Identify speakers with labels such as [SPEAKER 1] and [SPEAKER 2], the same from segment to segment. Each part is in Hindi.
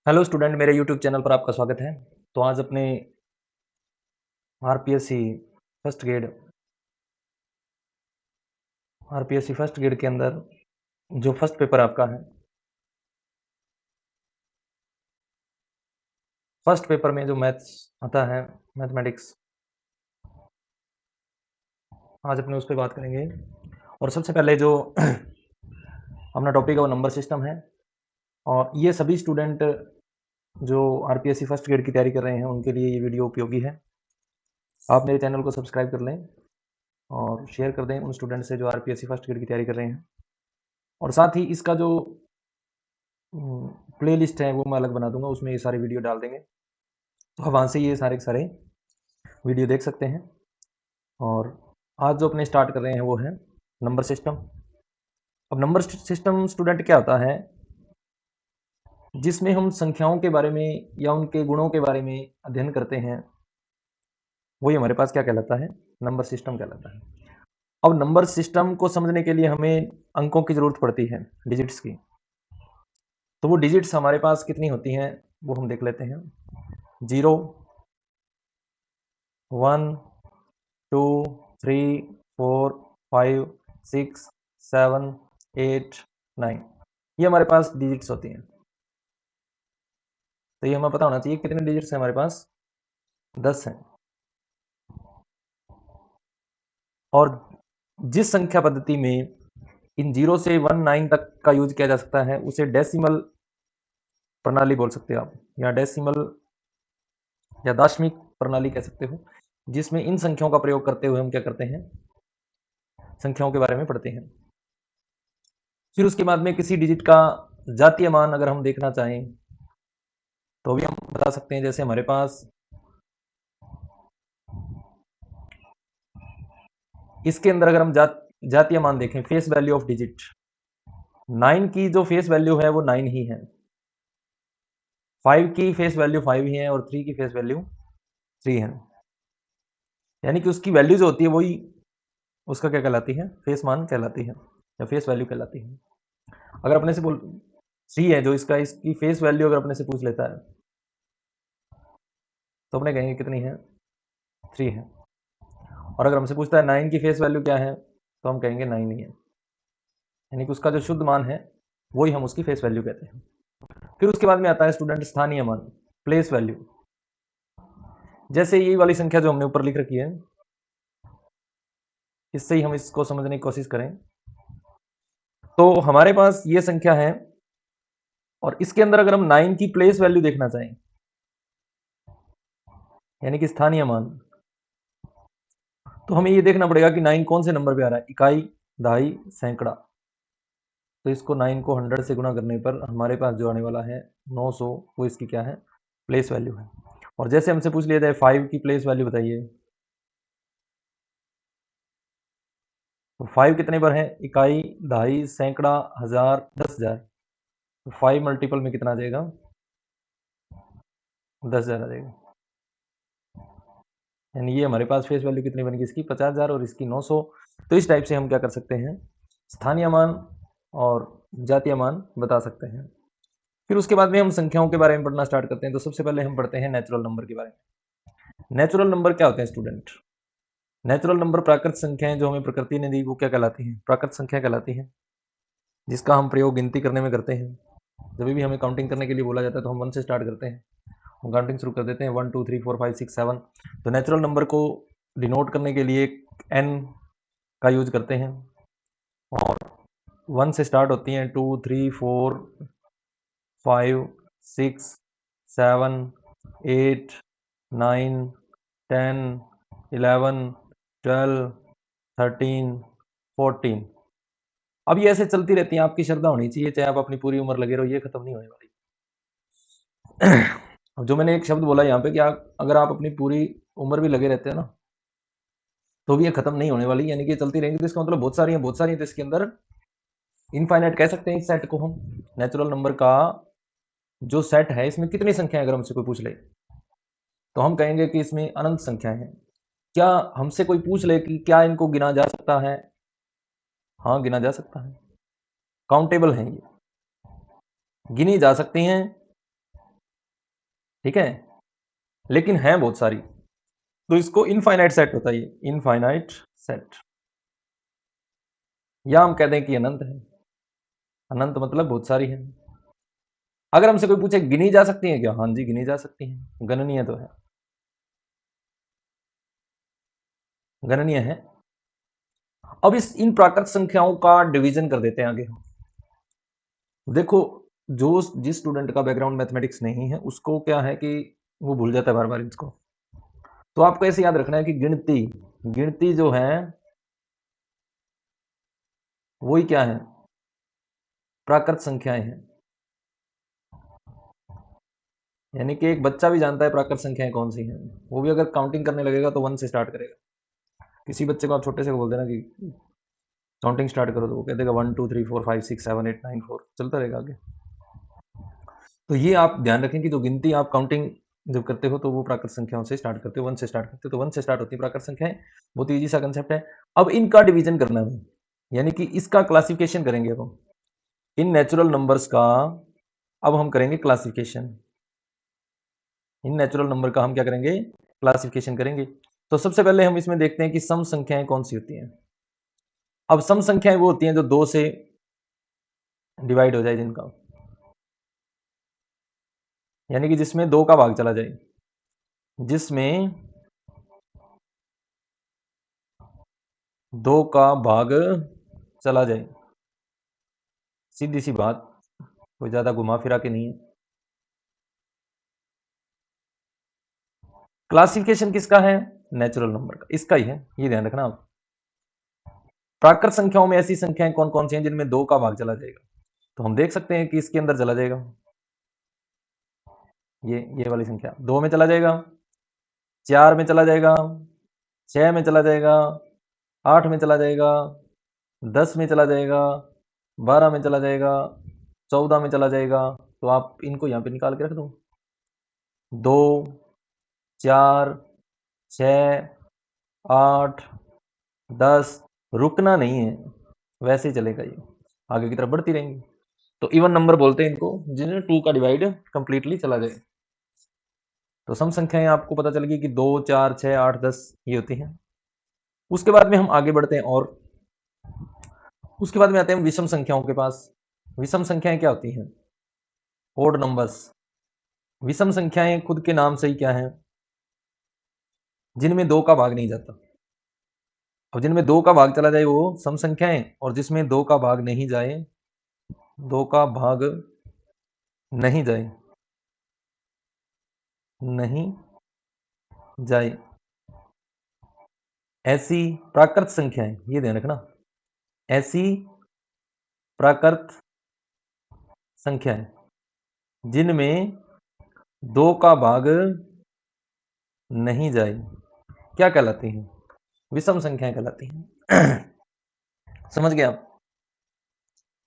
[SPEAKER 1] हेलो स्टूडेंट, मेरे यूट्यूब चैनल पर आपका स्वागत है। तो आज अपने आरपीएससी फर्स्ट ग्रेड के अंदर जो फर्स्ट पेपर आपका है, फर्स्ट पेपर में जो मैथ्स आता है, मैथमेटिक्स, आज अपने उस पर बात करेंगे। और सबसे पहले जो अपना टॉपिक है वो नंबर सिस्टम है। और ये सभी स्टूडेंट जो आरपीएससी फर्स्ट ग्रेड की तैयारी कर रहे हैं उनके लिए ये वीडियो उपयोगी है। आप मेरे चैनल को सब्सक्राइब कर लें और शेयर कर दें उन स्टूडेंट से जो आरपीएससी फर्स्ट ग्रेड की तैयारी कर रहे हैं। और साथ ही इसका जो प्ले लिस्ट है वो मैं अलग बना दूंगा, उसमें ये सारे वीडियो डाल देंगे, तो आप वहाँ से ये सारे के सारे वीडियो देख सकते हैं। और आज जो अपने स्टार्ट कर रहे हैं वो है नंबर सिस्टम। अब नंबर सिस्टम स्टूडेंट क्या होता है, जिसमें हम संख्याओं के बारे में या उनके गुणों के बारे में अध्ययन करते हैं, वही हमारे पास क्या कहलाता है, नंबर सिस्टम कहलाता है। अब नंबर सिस्टम को समझने के लिए हमें अंकों की ज़रूरत पड़ती है, डिजिट्स की। तो वो डिजिट्स हमारे पास कितनी होती हैं वो हम देख लेते हैं। 0, 1, 2, 3, 4, 5, 6, 7, 8, 9, ये हमारे पास डिजिट्स होती हैं। तो ये हमें पता होना चाहिए कितने डिजिट्स हैं हमारे पास, 10 हैं। और जिस संख्या पद्धति में इन 0 से 19 तक का यूज किया जा सकता है उसे डेसिमल प्रणाली बोल सकते हो आप, या डेसिमल या दशमिक प्रणाली कह सकते हो, जिसमें इन संख्याओं का प्रयोग करते हुए हम क्या करते हैं, संख्याओं के बारे में पढ़ते हैं। फिर उसके बाद में किसी डिजिट का जातीय मान अगर हम देखना चाहें तो भी हम बता सकते हैं। जैसे हमारे पास इसके अंदर अगर हम जातीय मान देखें, फेस वैल्यू ऑफ डिजिट, 9 की जो फेस वैल्यू है वो 9 ही है, 5 की फेस वैल्यू 5 ही है और 3 की फेस वैल्यू 3 है। यानी कि उसकी वैल्यू जो होती है वही उसका क्या कहलाती है, फेस मान कहलाती है या फेस वैल्यू कहलाती है। अगर अपने से बोल 3 है जो इसकी फेस वैल्यू अगर अपने से पूछ लेता है तो अपने कहेंगे कितनी है, 3 है। और अगर हमसे पूछता है 9 की फेस वैल्यू क्या है तो हम कहेंगे 9 ही है। यानी कि उसका जो शुद्ध मान है वही हम उसकी फेस वैल्यू कहते हैं। फिर उसके बाद में आता है स्टूडेंट स्थानीय मान, प्लेस वैल्यू। जैसे ये वाली संख्या जो हमने ऊपर लिख रखी है, इससे ही हम इसको समझने की कोशिश करें तो हमारे पास ये संख्या है और इसके अंदर अगर हम 9 की प्लेस वैल्यू देखना चाहें, यानी कि स्थानीय मान, तो हमें ये देखना पड़ेगा कि 9 कौन से नंबर पे आ रहा है, इकाई, दहाई, सैकड़ा। तो इसको 9 को 100 से गुणा करने पर हमारे पास जो आने वाला है 900, वो इसकी क्या है, प्लेस वैल्यू है। और जैसे हमसे पूछ लिया जाए 5 की प्लेस वैल्यू बताइए, तो 5 कितने पर है, इकाई, दहाई, सैकड़ा, हजार, 10,000। तो 5 मल्टीपल में कितना आ जाएगा, 10,000 आ जाएगा। यानी ये हमारे पास फेस वैल्यू कितनी बनेगी, इसकी 50,000 और इसकी 900। तो इस टाइप से हम क्या कर सकते हैं, स्थानीय मान और जातीय मान बता सकते हैं। फिर उसके बाद में हम संख्याओं के बारे में पढ़ना स्टार्ट करते हैं। तो सबसे पहले हम पढ़ते हैं नेचुरल नंबर के बारे में। नेचुरल नंबर क्या होते हैं स्टूडेंट, नेचुरल नंबर प्राकृत संख्याएं जो हमें प्रकृति ने दी वो क्या कहलाती हैं, प्राकृत संख्या कहलाती हैं, जिसका हम प्रयोग गिनती करने में करते हैं। जब भी हमें काउंटिंग करने के लिए बोला जाता है तो हम 1 से स्टार्ट करते हैं, हम काउंटिंग शुरू कर देते हैं, 1 2 3 4 5 6 7। तो नेचुरल नंबर को डिनोट करने के लिए n का यूज करते हैं और 1 से स्टार्ट होती हैं, 2 3 4 5 6 7 8 9 10 11 12 13 14। अब ये ऐसे चलती रहती है, आपकी श्रद्धा होनी चाहिए, चाहे आप अपनी पूरी उम्र लगे रहो, ये खत्म नहीं होने वाली। जो मैंने एक शब्द बोला यहाँ पे कि आप अगर आप अपनी पूरी उम्र भी लगे रहते हैं ना तो भी ये खत्म नहीं होने वाली, यानी कि चलती रहेंगी। तो इसका मतलब बहुत सारी है, तो इसके अंदर इनफाइनाइट कह सकते हैं इस सेट को हम। नेचुरल नंबर का जो सेट है इसमें कितनी संख्या अगर हमसे कोई पूछ ले तो हम कहेंगे कि इसमें अनंत संख्याएं हैं। क्या हमसे कोई पूछ ले कि क्या इनको गिना जा सकता है, हाँ गिना जा सकता है, काउंटेबल हैं, ये गिनी जा सकती हैं ठीक है, लेकिन है बहुत सारी, तो इसको इनफाइनाइट सेट होता है, ये इनफाइनाइट सेट, या हम कह दें कि अनंत है। अनंत मतलब बहुत सारी है। अगर हमसे कोई पूछे गिनी जा सकती है क्या, हाँ जी गिनी जा सकती है, गणनीय तो है, गणनीय है। अब इस इन प्राकृत संख्याओं का डिवीजन कर देते हैं आगे। देखो, जो जिस स्टूडेंट का बैकग्राउंड मैथमेटिक्स नहीं है उसको क्या है कि वो भूल जाता है बार बार इसको, तो आपको ऐसे याद रखना है कि गिनती, गिनती जो है वही क्या है, प्राकृत संख्याएं हैं। यानी कि एक बच्चा भी जानता है प्राकृत संख्याएं कौन सी हैं, वो भी अगर काउंटिंग करने लगेगा तो 1 से स्टार्ट करेगा। किसी बच्चे को आप छोटे से बोल देना कि काउंटिंग स्टार्ट करो, तो वो कह देगा 1 2 3 4 5 6 7 8 9 4, चलता रहेगा आगे। तो ये आप ध्यान रखें कि जो गिनती आप काउंटिंग जब करते हो तो वो प्राकृत संख्याओं से स्टार्ट करते हो, 1 से स्टार्ट करते हो, तो 1 से स्टार्ट होती है प्राकृत संख्याएं। बहुत ईजी सा कंसेप्ट है। अब इनका डिवीजन करना है, यानी कि इसका क्लासिफिकेशन करेंगे अब हम इन नेचुरल नंबर्स का। अब हम करेंगे क्लासिफिकेशन, इन नेचुरल नंबर का हम क्या करेंगे, क्लासिफिकेशन करेंगे। तो सबसे पहले हम इसमें देखते हैं कि सम संख्याएं कौन सी होती हैं। अब सम संख्याएं वो होती हैं जो 2 से डिवाइड हो जाए, जिनका यानी कि जिसमें 2 का भाग चला जाए, जिसमें 2 का भाग चला जाए, सीधी सी बात, कोई ज्यादा घुमा फिरा के नहीं है। क्लासिफिकेशन किसका है, नेचुरल नंबर का, इसका ही है, ये ध्यान रखना आप। प्राकृत संख्याओं में ऐसी संख्याएं कौन कौन सी हैं जिनमें 2 का भाग चला जाएगा, तो हम देख सकते हैं कि इसके अंदर चला जाएगा, ये वाली संख्या 2 में चला जाएगा, 4 में चला जाएगा, 6 में चला जाएगा, 8 में चला जाएगा, 10 में चला जाएगा, 12 में चला जाएगा, 14 में चला जाएगा। तो आप इनको यहाँ पे निकाल के रख दो, 2 4 6 8 10, रुकना नहीं है, वैसे ही चलेगा, ये आगे की तरफ बढ़ती रहेंगी। तो इवन नंबर बोलते हैं इनको, जिन्हें 2 का डिवाइड कंप्लीटली चला जाए। तो सम संख्याएं आपको पता चल गई कि 2 4 6 8 10 ये होती हैं। उसके बाद में हम आगे बढ़ते हैं, और उसके बाद में आते हैं विषम संख्याओं के पास। विषम संख्याएं क्या होती हैं, ओड नंबर्स। विषम संख्याएं खुद के नाम से ही क्या है, जिनमें 2 का भाग नहीं जाता। अब जिनमें 2 का भाग चला जाए वो सम संख्याएं, और जिसमें 2 का भाग नहीं जाए, 2 का भाग नहीं जाए, नहीं जाए, ऐसी प्राकृत संख्याएं, ये ध्यान रखना, ऐसी प्राकृत संख्याएं जिनमें 2 का भाग नहीं जाए, क्या कहलाती हैं, विषम संख्याएं कहलाती हैं। समझ गए आप,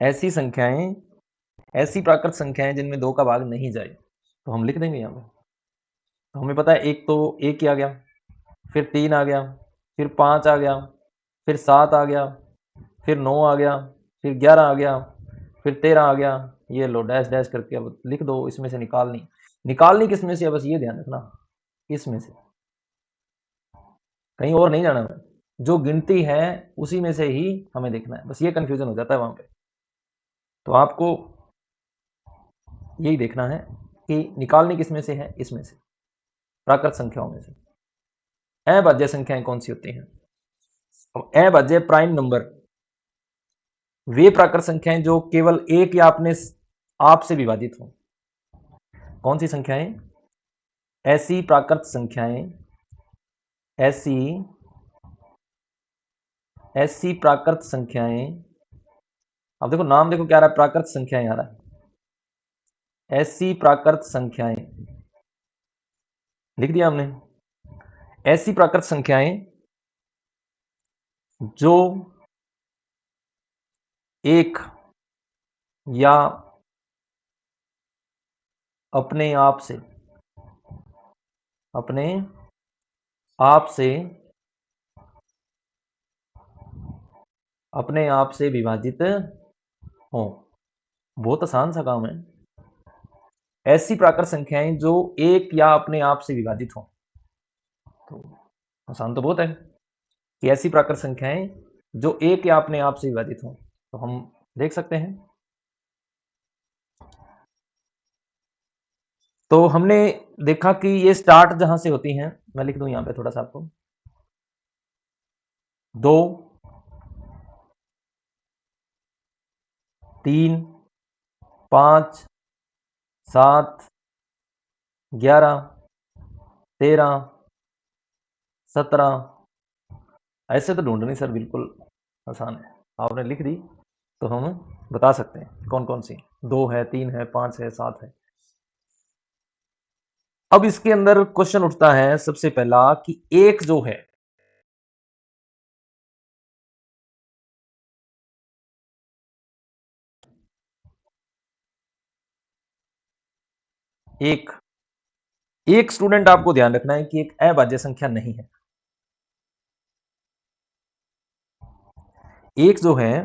[SPEAKER 1] ऐसी संख्याएं, ऐसी प्राकृत संख्याएं जिनमें 2 का भाग नहीं जाए, तो हम लिख देंगे यहाँ पे। तो हमें पता है एक तो एक ही आ गया, फिर 3 आ गया, फिर 5 आ गया, फिर 7 आ गया, फिर 9 आ गया, फिर 11 आ गया, फिर 13 आ गया। ये लो डैश डैश करके अब लिख दो, इसमें से निकालनी, निकालनी किस में से है, बस ये ध्यान रखना, किस में से, कहीं और नहीं जाना है, जो गिनती है उसी में से ही हमें देखना है, बस ये कंफ्यूजन हो जाता है वहां पे। तो आपको यही देखना है कि निकालनी किस में से है, इसमें से, प्राकृत संख्याओं में से। अभाज्य संख्याएं कौन सी होती हैं, अब अभाज्य प्राइम नंबर, वे प्राकृत संख्याएं जो केवल एक या अपने आप से विभाजित हो। कौन सी संख्याएं, ऐसी प्राकृत संख्याएं, ऐसी ऐसी प्राकृत संख्याएं, अब देखो नाम देखो क्या आ रहा है, प्राकृत संख्याएं आ रहा है, ऐसी प्राकृत संख्याएं लिख दिया हमने। ऐसी प्राकृत संख्याएं जो एक या अपने आप से, अपने आप से, अपने आप से विभाजित हो। बहुत आसान सा काम है, ऐसी प्राकृत संख्याएं जो एक या अपने आप से विभाजित हों। तो आसान तो बहुत है कि ऐसी प्राकृत संख्याएं जो एक या अपने आप से विभाजित हों। तो हम देख सकते हैं। तो हमने देखा कि ये स्टार्ट जहां से होती हैं, मैं लिख दूं यहां पे थोड़ा सा आपको, 2, 3, 5, 7, 11, 13, 17। ऐसे तो ढूंढ नहीं सर, बिल्कुल आसान है, आपने लिख दी तो हम बता सकते हैं कौन कौन सी। 2 है, 3 है, 5 है, 7 है। अब इसके अंदर क्वेश्चन उठता है सबसे पहला कि एक जो है, एक एक स्टूडेंट आपको ध्यान रखना है कि एक अभाज्य संख्या नहीं है। एक जो है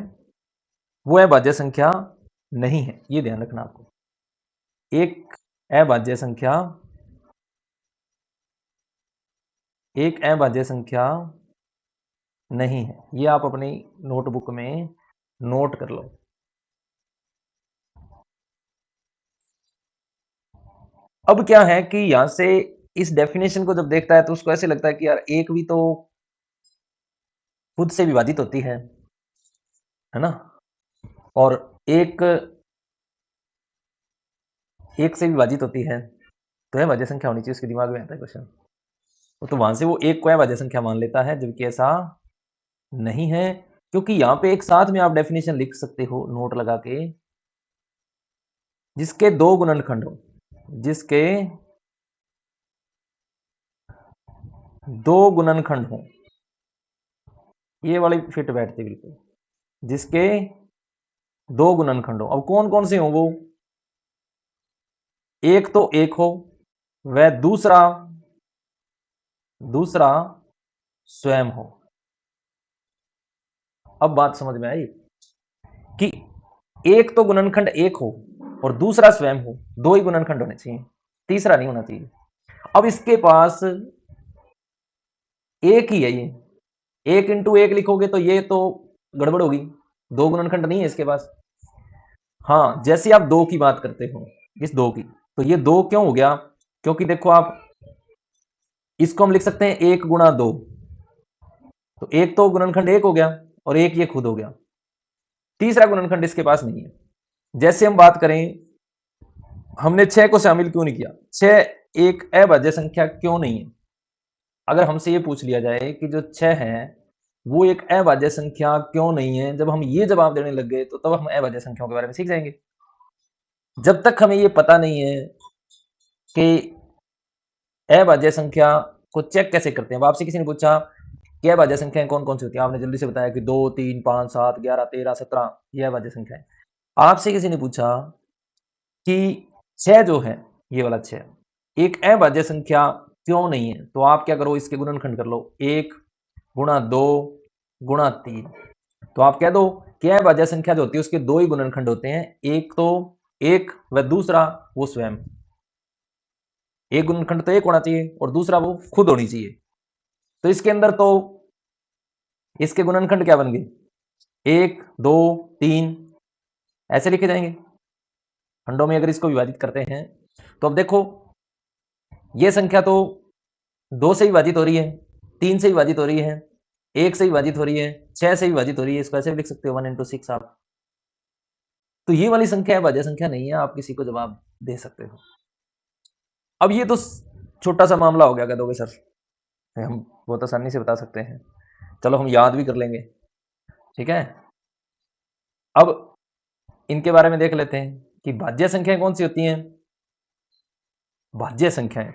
[SPEAKER 1] वो अभाज्य संख्या नहीं है, ये ध्यान रखना आपको। एक अभाज्य संख्या, एक अभाज्य संख्या नहीं है, ये आप अपनी नोटबुक में नोट कर लो। अब क्या है कि यहां से इस डेफिनेशन को जब देखता है तो उसको ऐसे लगता है कि यार एक भी तो खुद से विभाजित होती है ना, और एक एक से विभाजित होती है, तो अभाज्य संख्या होनी चाहिए, उसके दिमाग में आता है क्वेश्चन। तो वहां से वो एक को अभाज्य संख्या मान लेता है, जबकि ऐसा नहीं है, क्योंकि यहां पे एक साथ में आप डेफिनेशन लिख सकते हो नोट लगा के, जिसके दो गुणनखंड हो, जिसके दो गुणनखंड हो, ये वाली फिट बैठती बिल्कुल, जिसके दो गुणनखंड हो। अब कौन कौन से हो वो? एक तो एक हो, वह दूसरा दूसरा स्वयं हो। अब बात समझ में आई कि एक तो गुणनखंड एक हो और दूसरा स्वयं हो, दो ही गुणनखंड होने चाहिए, तीसरा नहीं होना चाहिए। अब इसके पास एक ही है, ये एक इंटू एक लिखोगे तो ये तो गड़बड़ होगी, दो गुणनखंड नहीं है इसके पास। हाँ, जैसे आप दो की बात करते हो, इस दो की, तो ये दो क्यों हो गया? क्योंकि देखो आप इसको हम लिख सकते हैं एक गुणा दो, तो एक तो गुणनखंड एक हो गया और एक ये खुद हो गया, तीसरा गुणनखंड इसके पास नहीं है। जैसे हम बात करें, हमने 6 को शामिल क्यों नहीं किया? 6 एक अभाज्य संख्या क्यों नहीं है? अगर हमसे ये पूछ लिया जाए कि जो 6 है वो एक अभाज्य संख्या क्यों नहीं है, जब हम ये जवाब देने लग गए तो तब हम अभाज्य संख्याओं के बारे में सीख जाएंगे। जब तक हमें ये पता नहीं है कि अभाज्य संख्या को चेक कैसे करते हैं, अब आपसे किसी ने पूछा कि अभाज्य संख्याएं कौन कौन सी होती हैं, आपने जल्दी से बताया कि 2, 3, 5, 7, 11, 13, 17 ये अभाज्य संख्याएं। आपसे किसी ने पूछा कि 6 जो है, ये वाला 6 एक अभाज्य संख्या क्यों नहीं है, तो आप क्या करो, इसके गुणनखंड कर लो, 1 गुणा 2 गुणा 3। तो आप कह दो कि अभाज्य संख्या जो होती है उसके दो ही गुणनखंड होते हैं, एक तो एक व दूसरा वो स्वयं। एक गुणनखंड तो एक होना चाहिए और दूसरा वो खुद होनी चाहिए। तो इसके अंदर तो इसके गुणनखंड क्या बन गए, 1, 2, 3 ऐसे लिखे जाएंगे खंडों में अगर इसको विभाजित करते हैं। तो अब देखो ये संख्या तो 2 से विभाजित हो रही है, 3 से विभाजित हो रही है, 1 से विभाजित हो रही है, 6 से विभाजित हो रही है, इसको ऐसे भी लिख सकते हो 1 into 6 आप। तो ये वाली संख्या अभाज्य संख्या नहीं है, आप किसी को जवाब दे सकते हो। अब ये तो छोटा सा मामला हो गया, कह दोगे सर हम बहुत आसानी से बता सकते हैं, चलो हम याद भी कर लेंगे, ठीक है। अब इनके बारे में देख लेते हैं कि भाज्य संख्याएं कौन सी होती हैं। भाज्य संख्याएं,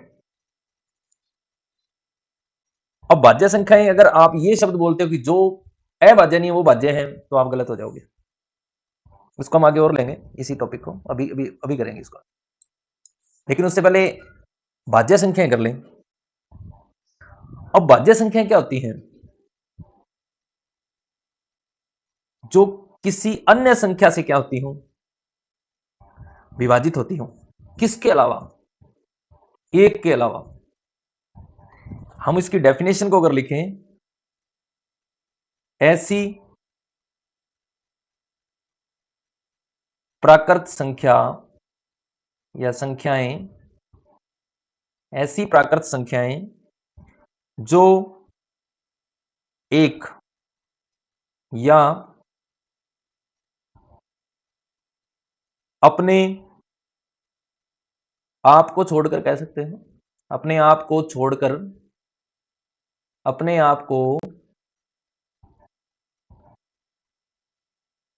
[SPEAKER 1] अब भाज्य संख्याएं अगर आप ये शब्द बोलते हो कि जो अभाज्य नहीं है वो भाज्य है, तो आप गलत हो जाओगे। उसको हम आगे और लेंगे, इसी टॉपिक को अभी अभी अभी करेंगे इसको, लेकिन उससे पहले भाज्य संख्याएं कर लें। अब भाज्य संख्याएं क्या होती हैं? जो किसी अन्य संख्या से क्या होती हो, विभाजित होती हो। किसके अलावा? एक के अलावा। हम इसकी डेफिनेशन को अगर लिखें, ऐसी प्राकृत संख्या या संख्याएं, ऐसी प्राकृत संख्याएं जो एक या अपने आप को छोड़कर, कह सकते हैं अपने आप को छोड़कर, अपने आप को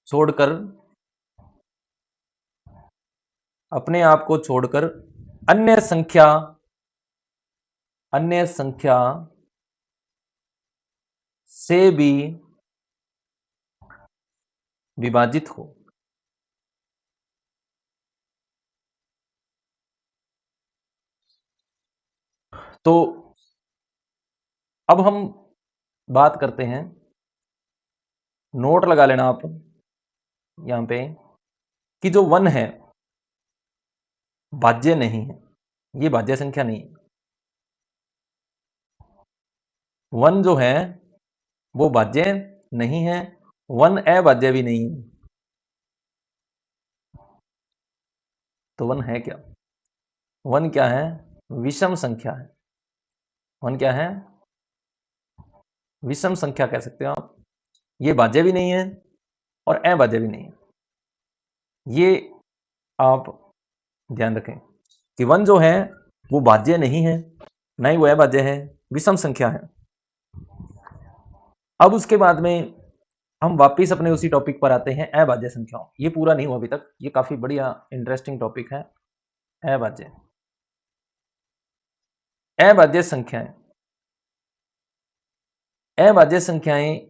[SPEAKER 1] छोड़कर, अपने आप को छोड़कर अन्य संख्या, अन्य संख्या से भी विभाजित हो। तो अब हम बात करते हैं, नोट लगा लेना आप यहां पे, कि जो 1 है भाज्य नहीं है, ये भाज्य संख्या नहीं है। 1 जो है वो भाज्य नहीं है, 1 अभाज्य भी नहीं है। तो 1 है क्या? 1 क्या है? विषम संख्या है। 1 क्या है? विषम संख्या कह सकते हो आप। ये भाज्य भी नहीं है और अभाज्य भी नहीं है। ये आप ध्यान रखें कि 1 जो है वो भाज्य नहीं है, ना ही वो अभाज्य है, विषम संख्या है। अब उसके बाद में हम वापिस अपने उसी टॉपिक पर आते हैं, अभाज्य संख्याओं। ये पूरा नहीं हुआ अभी तक, ये काफी बढ़िया इंटरेस्टिंग टॉपिक है। अभाज्य, अभाज्य संख्याएं, अभाज्य संख्याएं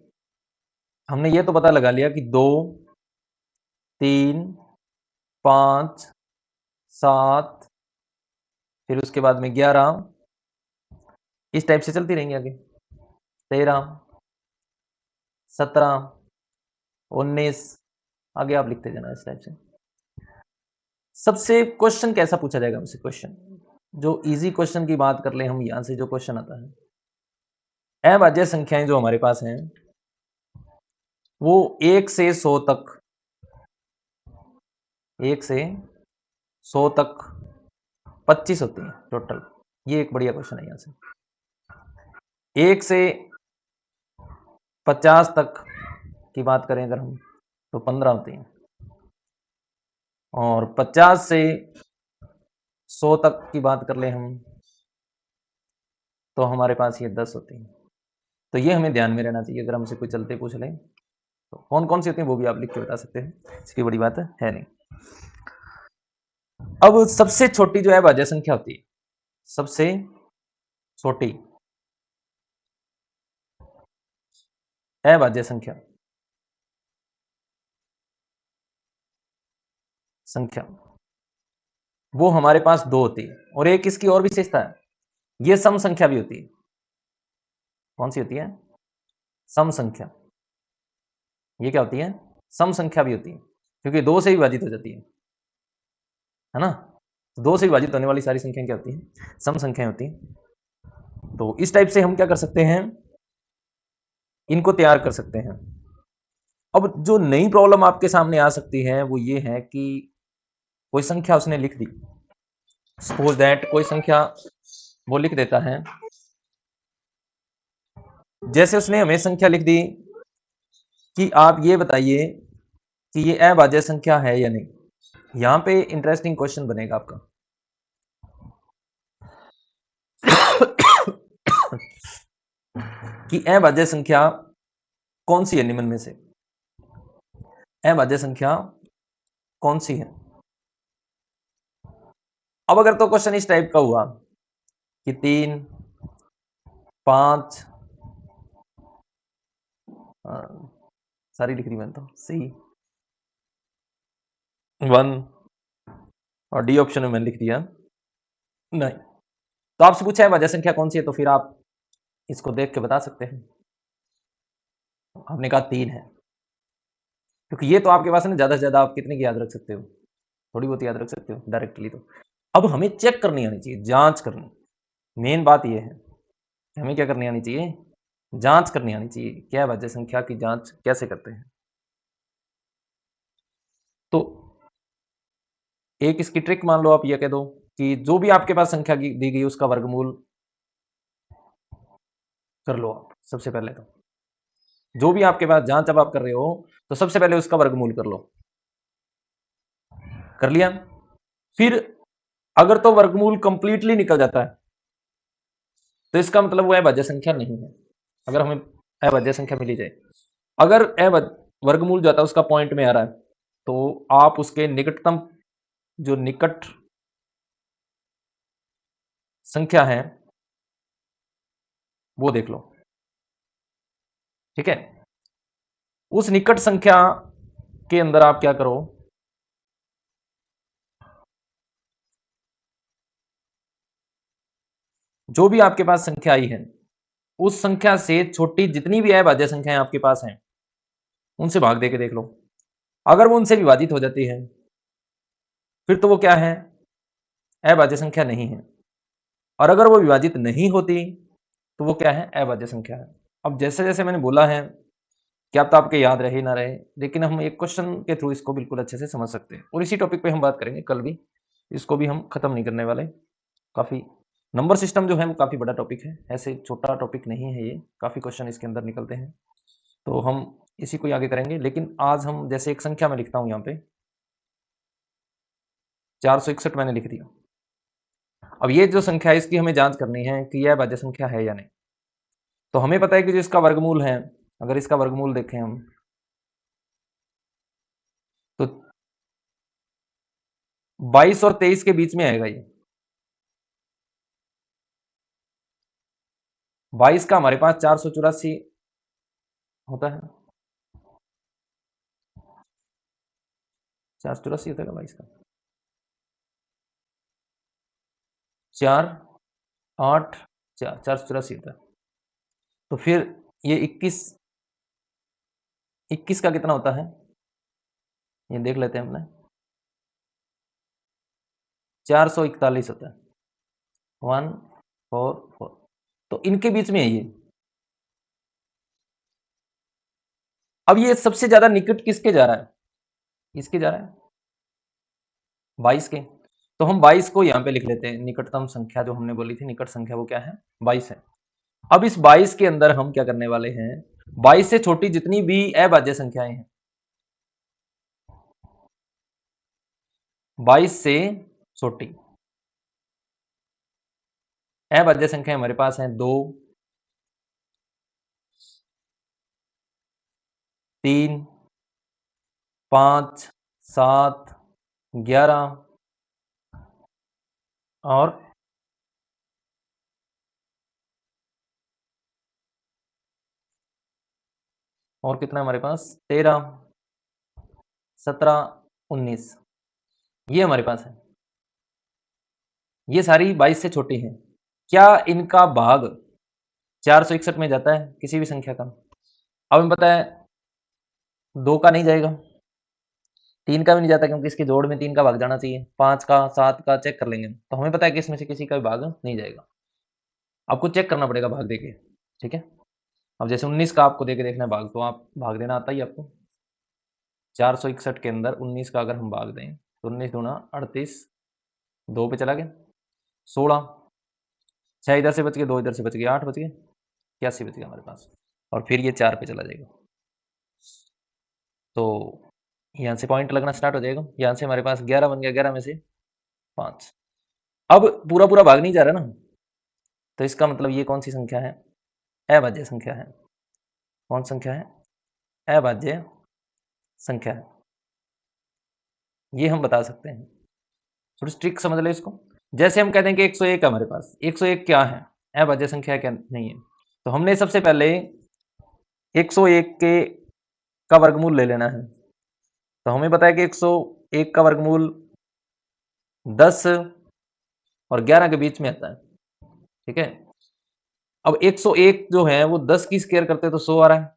[SPEAKER 1] हमने ये तो पता लगा लिया कि 2, 3, 5, 7, फिर उसके बाद में 11, इस टाइप से चलती रहेंगी आगे। 13, 17, 19, आगे आप लिखते जाना इस टाइप से। सबसे क्वेश्चन कैसा पूछा जाएगा हमसे? क्वेश्चन जो इजी क्वेश्चन की बात कर ले हम, यहां से जो क्वेश्चन आता है, अभाज्य संख्याएं जो हमारे पास हैं वो 1 से 100 तक, 1 से 100 तक 25 होती हैं टोटल। ये एक बढ़िया क्वेश्चन है। यहां से 1 से 50 तक की बात करें अगर हम, तो 15 होती हैं, और 50 से 100 तक की बात कर ले हम, तो हमारे पास ये 10 होती हैं। तो ये हमें ध्यान में रहना चाहिए। अगर हमसे कोई चलते पूछ लें तो कौन कौन सी होती हैं वो भी आप लिख के बता सकते हैं, इसकी बड़ी बात है नहीं। अब सबसे छोटी जो है अभाज्य संख्या होती है, सबसे छोटी अभाज्य संख्या, वो हमारे पास 2 होती है। और एक इसकी और विशेषता है, ये सम संख्या भी होती है। कौन सी होती है? सम संख्या। ये क्या होती है? सम संख्या भी होती है, क्योंकि 2 से विभाजित हो जाती है ना। 2 से विभाजित होने वाली सारी संख्याएं क्या होती हैं? सम संख्याएं होती हैं। तो इस टाइप से हम क्या कर सकते हैं, इनको तैयार कर सकते हैं। अब जो नई प्रॉब्लम आपके सामने आ सकती है वो ये है कि कोई संख्या उसने लिख दी, सपोज दैट कोई संख्या वो लिख देता है, जैसे उसने हमें संख्या लिख दी कि आप ये बताइए कि ये अभाज्य संख्या है या नहीं। यहां पे इंटरेस्टिंग क्वेश्चन बनेगा आपका कि अभाज्य संख्या कौन सी है निम्न में से, अभाज्य संख्या कौन सी है। अब अगर तो क्वेश्चन इस टाइप का हुआ कि 3, 5, सारी लिख दी मैंने तो, सी 1 और डी ऑप्शन में मैंने लिख दिया नहीं। तो आपसे पूछा है अभाज्य संख्या कौन सी है, तो फिर आप इसको देख के बता सकते हैं। आपने कहा 3 है, क्योंकि ये तो आपके पास है ना, ज्यादा से ज्यादा आप कितने की याद रख सकते हो? थोड़ी बहुत याद रख सकते हो डायरेक्टली। तो अब हमें चेक करनी आनी चाहिए, जांच करनी। मेन बात यह है, हमें क्या करनी आनी चाहिए, जांच करनी आनी चाहिए। क्या भाज्य संख्या की जांच कैसे करते हैं? तो एक इसकी ट्रिक मान लो, आप ये कह दो कि जो भी आपके पास संख्या दी गई उसका वर्गमूल कर लो। आप सबसे पहले तो जो भी आपके पास जांच अब आप कर रहे हो, तो सबसे पहले उसका वर्गमूल कर लो। कर लिया? फिर अगर तो वर्गमूल कंप्लीटली निकल जाता है, तो इसका मतलब वो अभाज्य संख्या नहीं है। अगर हमें अभाज्य संख्या मिली जाए, अगर वर्गमूल जो आता है उसका पॉइंट में आ रहा है, तो आप उसके निकटतम जो निकट संख्या है वो देख लो। ठीक है? उस निकट संख्या के अंदर आप क्या करो, जो भी आपके पास संख्या आई है, उस संख्या से छोटी जितनी भी अभाज्य संख्याएं आपके पास हैं, उनसे भाग दे के देख लो। अगर वो उनसे विभाजित हो जाती है, फिर तो वो क्या है, अभाज्य संख्या नहीं है। और अगर वो विभाजित नहीं होती, तो वो क्या है, अभाज्य संख्या है। अब जैसे जैसे मैंने बोला है, क्या तो आपके याद रहे ना रहे, लेकिन हम एक क्वेश्चन के थ्रू इसको बिल्कुल अच्छे से समझ सकते हैं। और इसी टॉपिक पे हम बात करेंगे कल भी, इसको भी हम खत्म नहीं करने वाले। काफ़ी नंबर सिस्टम जो है वो काफ़ी बड़ा टॉपिक है, ऐसे छोटा टॉपिक नहीं है ये, काफ़ी क्वेश्चन इसके अंदर निकलते हैं। तो हम इसी को आगे करेंगे। लेकिन आज हम जैसे एक संख्या में लिखता हूँ यहाँ पे 461 मैंने लिख दिया। अब ये जो संख्या है इसकी हमें जांच करनी है कि यह अभाज्य संख्या है या नहीं। तो हमें पता है कि जो इसका वर्गमूल है, अगर इसका वर्गमूल देखें हम, तो 22 और 23 के बीच में आएगा ये। 22 का हमारे पास 484 होता है, 484 होता है 22 का, 4 8 4 484 होता है। तो फिर ये 21 का कितना होता है, ये देख लेते हैं हमने, 441 होता है, 144। तो इनके बीच में है ये। अब ये सबसे ज्यादा निकट किसके जा रहा है, इसके जा रहा है, 22 के। तो हम 22 को यहां पे लिख लेते हैं, निकटतम संख्या जो हमने बोली थी, निकट संख्या वो क्या है, 22 है। अब इस 22 के अंदर हम क्या करने वाले हैं, 22 से छोटी जितनी भी अभाज्य संख्याएं हैं, 22 से छोटी अभाज्य संख्या हमारे पास है 2, 3, 5, 7, 11 और कितना हमारे पास 13, 17, 19, ये हमारे पास है। ये सारी 22 से छोटी हैं। क्या इनका भाग 461 में जाता है किसी भी संख्या का? अब हमें पता है 2 का नहीं जाएगा, 3 का भी नहीं जाता, क्योंकि इसके जोड़ में 3 का भाग जाना चाहिए, 5 का, 7 का चेक कर लेंगे। तो हमें पता है कि इसमें से किसी का भी भाग नहीं जाएगा। आपको चेक करना पड़ेगा भाग देके। ठीक है? अब जैसे 19 का आपको देके देखना है भाग, तो आप भाग देना आता ही आपको। 461 के अंदर 19 का अगर हम भाग दें, तो 19 दूना 38, 2 पे चला गया, 16, 6 इधर से बच गए, 2 इधर से बच गए, 8 बच गए, 81 बच गया हमारे पास। और फिर ये 4 पे चला जाएगा। तो यहाँ से पॉइंट लगना स्टार्ट हो जाएगा। यहाँ से हमारे पास 11 बन गया, 11 में से 5। अब पूरा पूरा भाग नहीं जा रहा ना, तो इसका मतलब ये कौन सी संख्या है, अभाज्य संख्या है। कौन संख्या है, अभाज्य संख्या है, ये हम बता सकते हैं। थोड़ी ट्रिक समझ लो इसको। जैसे हम कहते हैं कि 101 है हमारे पास, 101 क्या है, अभाज्य संख्या है क्या नहीं है। तो हमने सबसे पहले 101 के का वर्गमूल ले लेना है। तो हमें पता है कि 101 का वर्गमूल 10 और 11 के बीच में आता है। ठीक है? अब 101 जो है वो 10 की स्क्वायर करते तो 100 आ रहा है,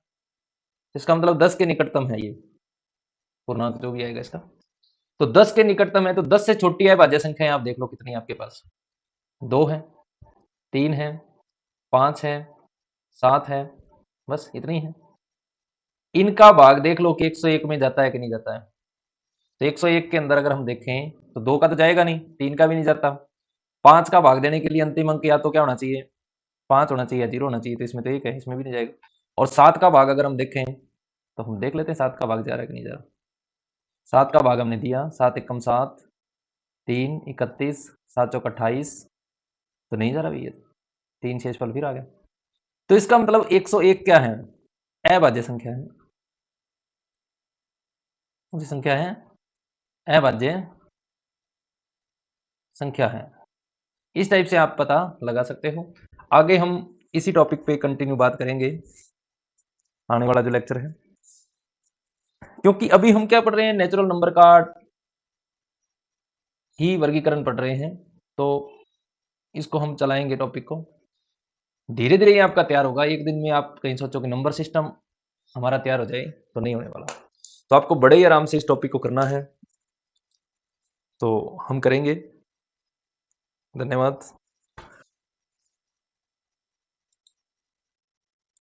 [SPEAKER 1] इसका मतलब 10 के निकटतम है ये पूर्णांक जो भी आएगा इसका। तो 10 के निकटतम है, तो 10 से छोटी अभाज्य संख्याएं आप देख लो कितनी है आपके पास। 2 है, 3 है, 5 है, 7 है, बस इतनी है। इनका भाग देख लो कि 101 में जाता है कि नहीं जाता है। तो 101 के अंदर अगर हम देखें तो 2 का तो जाएगा नहीं, 3 का भी नहीं जाता। 5 का भाग देने के लिए अंतिम अंक या तो क्या होना चाहिए, 5 होना चाहिए या 0 होना चाहिए, तो इसमें तो 1 है, इसमें भी नहीं जाएगा। और 7 का भाग अगर हम देखें तो हम देख लेते हैं 7 का भाग जा रहा है कि नहीं जा रहा। 7 का भाग हमने दिया, 7 एकम 7, 3 31, 7 चौक 28, तो नहीं जा रहा भैया, 3 शेषफल फिर आ गया। तो इसका मतलब 101 क्या है, अभाज्य संख्या है। कौन सी संख्या है, अभाज्य संख्या है। इस टाइप से आप पता लगा सकते हो। आगे हम इसी टॉपिक पे कंटिन्यू बात करेंगे आने वाला जो लेक्चर है, क्योंकि अभी हम क्या पढ़ रहे हैं, नेचुरल नंबर का ही वर्गीकरण पढ़ रहे हैं। तो इसको हम चलाएंगे टॉपिक को, धीरे धीरे ये आपका तैयार होगा। एक दिन में आप कहीं सोचो कि नंबर सिस्टम हमारा तैयार हो जाए, तो नहीं होने वाला। तो आपको बड़े ही आराम से इस टॉपिक को करना है, तो हम करेंगे। धन्यवाद।